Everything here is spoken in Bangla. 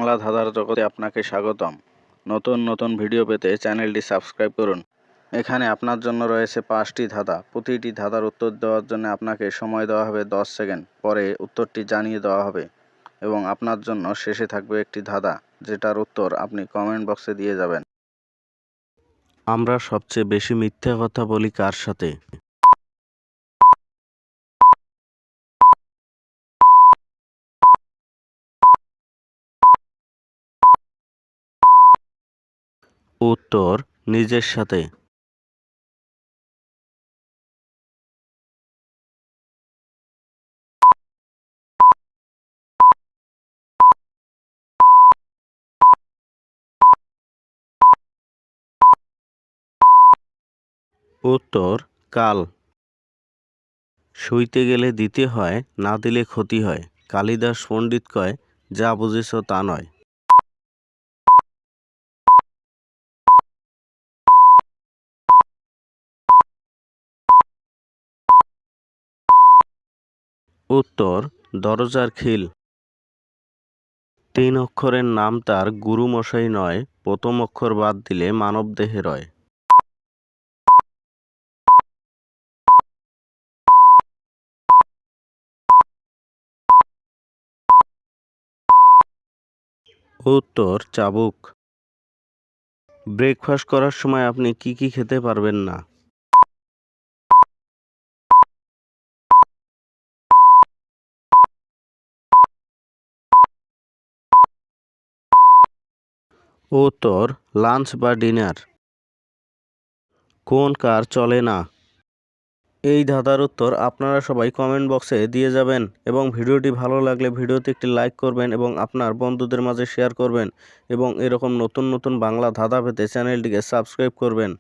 বাংলা ধাঁধার জগতে আপনাকে স্বাগতম। নতুন নতুন ভিডিও পেতে চ্যানেলটি সাবস্ক্রাইব করুন। এখানে আপনার জন্য রয়েছে 5টি ধাঁধা। প্রতিটি ধাঁধার উত্তর দেওয়ার জন্য আপনাকে সময় দেওয়া হবে 10 সেকেন্ড। পরে উত্তরটি জানিয়ে দেওয়া হবে এবং আপনার জন্য শেষে থাকবে একটি ধাঁধা, যেটার উত্তর আপনি কমেন্ট বক্সে দিয়ে যাবেন। আমরা সবচেয়ে বেশি মিথ্যা কথা বলি কার সাথে? উত্তর নিজের সাথে। উত্তর কাল। শুইতে গেলে দিতে হয়, না দিলে ক্ষতি হয়। কালিদাস পণ্ডিত কয়, যা বুঝেছ তা নয়। উত্তর দরজার খিল। 3 অক্ষরের নাম তার গুরুমশাই নয়, প্রথম অক্ষর বাদ দিলে মানবদেহে রয়। উত্তর চাবুক। ব্রেকফাস্ট করার সময় আপনি কি কি খেতে পারবেন না? উত্তর লাঞ্চ বা ডিনার। কোন কার চলে না? এই ধাঁধার উত্তর আপনারা সবাই কমেন্ট বক্সে দিয়ে যাবেন এবং ভিডিওটি ভালো লাগলে ভিডিওতে একটি লাইক করবেন এবং আপনার বন্ধুদের মাঝে শেয়ার করবেন এবং এরকম নতুন নতুন বাংলা ধাঁধা পেতে চ্যানেলটিকে সাবস্ক্রাইব করবেন।